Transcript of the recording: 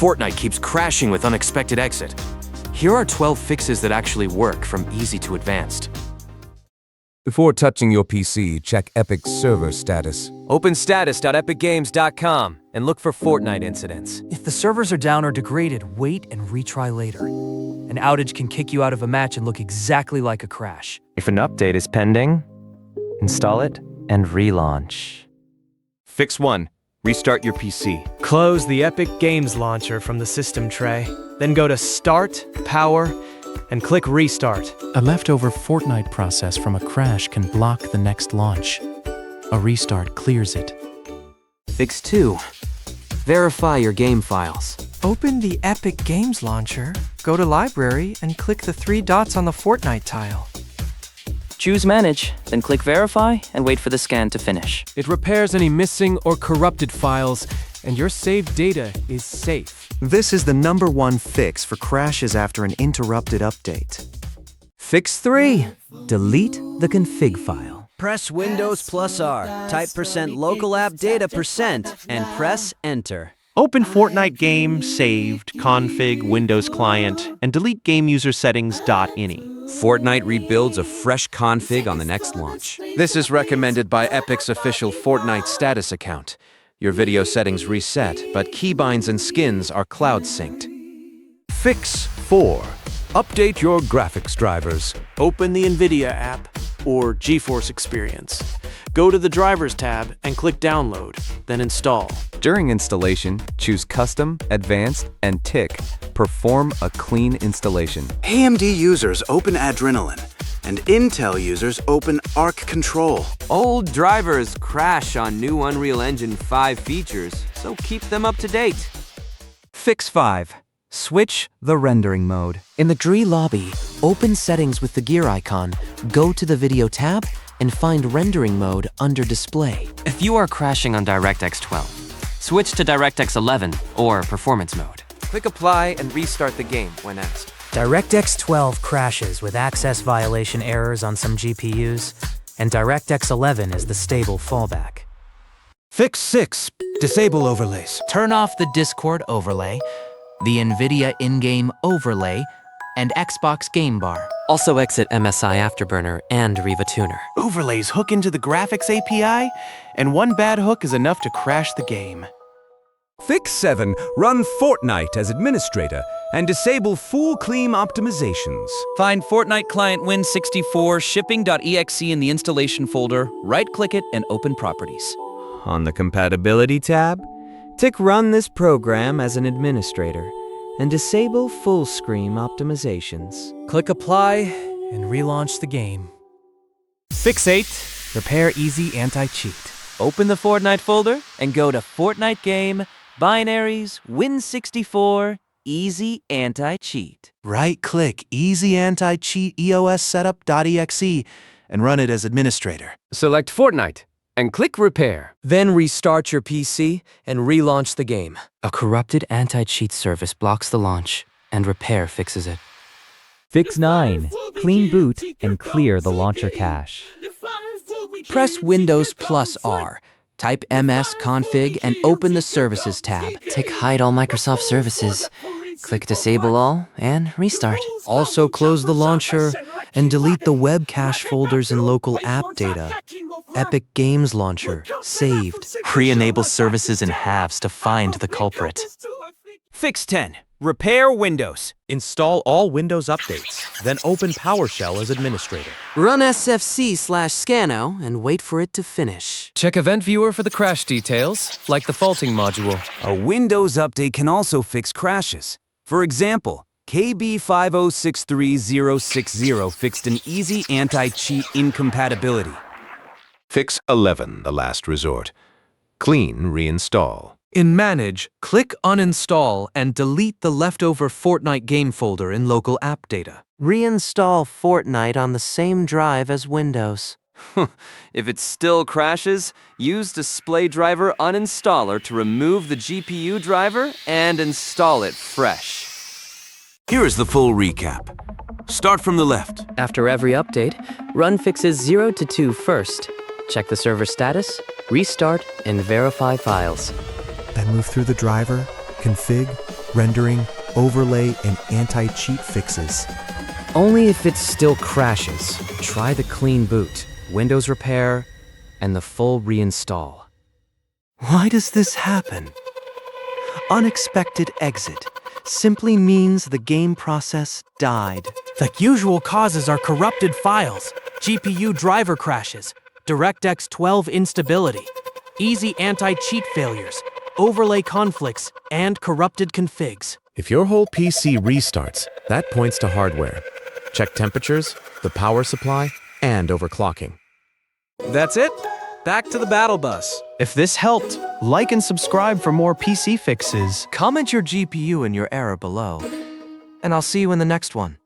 Fortnite keeps crashing with unexpected exit. Here are 12 fixes that actually work from easy to advanced. Before touching your PC, check Epic's server status. Open status.epicgames.com and look for Fortnite incidents. If the servers are down or degraded, wait and retry later. An outage can kick you out of a match and look exactly like a crash. If an update is pending, install it and relaunch. Fix 1. Restart your PC. Close the Epic Games launcher from the system tray. Then go to Start, Power, and click Restart. A leftover Fortnite process from a crash can block the next launch. A restart clears it. Fix 2. Verify your game files. Open the Epic Games launcher, go to Library, and click the 3 dots on the Fortnite tile. Choose Manage, then click Verify and wait for the scan to finish. It repairs any missing or corrupted files, and your saved data is safe. This is the #1 fix for crashes after an interrupted update. Fix 3. Delete the config file. Press Windows plus R, type %local app data %, and press Enter. Open Fortnite game, saved, config, Windows client, and delete game user settings.ini. Fortnite rebuilds a fresh config on the next launch. This is recommended by Epic's official Fortnite status account. Your video settings reset, but keybinds and skins are cloud synced. Fix 4. Update your graphics drivers. Open the NVIDIA app or GeForce Experience. Go to the Drivers tab and click Download, then Install. During installation, choose Custom, Advanced, and Tick. Perform a clean installation. AMD users open Adrenaline, and Intel users open Arc Control. Old drivers crash on new Unreal Engine 5 features, so keep them up to date. Fix 5. Switch the rendering mode. In the GRE lobby, open Settings with the gear icon, go to the Video tab, and find Rendering Mode under Display. If you are crashing on DirectX 12, switch to DirectX 11 or Performance Mode. Click Apply and restart the game when asked. DirectX 12 crashes with access violation errors on some GPUs, and DirectX 11 is the stable fallback. Fix 6. Disable overlays. Turn off the Discord overlay, the NVIDIA in-game overlay, and Xbox Game Bar. Also exit MSI Afterburner and Riva Tuner. Overlays hook into the graphics API, and one bad hook is enough to crash the game. Fix 7. Run Fortnite as administrator and disable full clean optimizations. Find Fortnite client Win64 shipping.exe in the installation folder, right-click it, and open Properties. On the Compatibility tab, tick Run this program as an administrator and disable full screen optimizations. Click Apply and relaunch the game. Fix 8. Repair Easy Anti-Cheat. Open the Fortnite folder and go to Fortnite Game, Binaries, Win64, Easy Anti-Cheat. Right-click Easy Anti-Cheat EOS Setup.exe and run it as administrator. Select Fortnite and click Repair. Then restart your PC and relaunch the game. A corrupted anti-cheat service blocks the launch, and Repair fixes it. Fix 9. Clean boot and clear the launcher cache. Press Windows plus R. Type msconfig and open the Services tab. Tick Hide all Microsoft services. Click Disable all and restart. Also close the launcher and delete the web cache folders and local app data. Epic Games Launcher, saved. Pre-enable services in halves to find the culprit. Fix 10. Repair Windows. Install all Windows updates, then open PowerShell as administrator. Run sfc/scano and wait for it to finish. Check Event Viewer for the crash details, like the faulting module. A Windows update can also fix crashes. For example, KB5063060 fixed an easy anti-cheat incompatibility. Fix 11, the last resort. Clean reinstall. In Manage, click Uninstall and delete the leftover Fortnite game folder in local app data. Reinstall Fortnite on the same drive as Windows. If it still crashes, use Display Driver Uninstaller to remove the GPU driver and install it fresh. Here is the full recap. Start from the left. After every update, run fixes 0 to 2 first. Check the server status, restart, and verify files. Then move through the driver, config, rendering, overlay, and anti-cheat fixes. Only if it still crashes. Try the clean boot, Windows repair, and the full reinstall. Why does this happen? Unexpected exit simply means the game process died. The usual causes are corrupted files, GPU driver crashes, DirectX 12 instability, easy anti-cheat failures, overlay conflicts, and corrupted configs. If your whole PC restarts, that points to hardware. Check temperatures, the power supply, and overclocking. That's it. Back to the battle bus. If this helped, like and subscribe for more PC fixes. Comment your GPU and your error below, and I'll see you in the next one.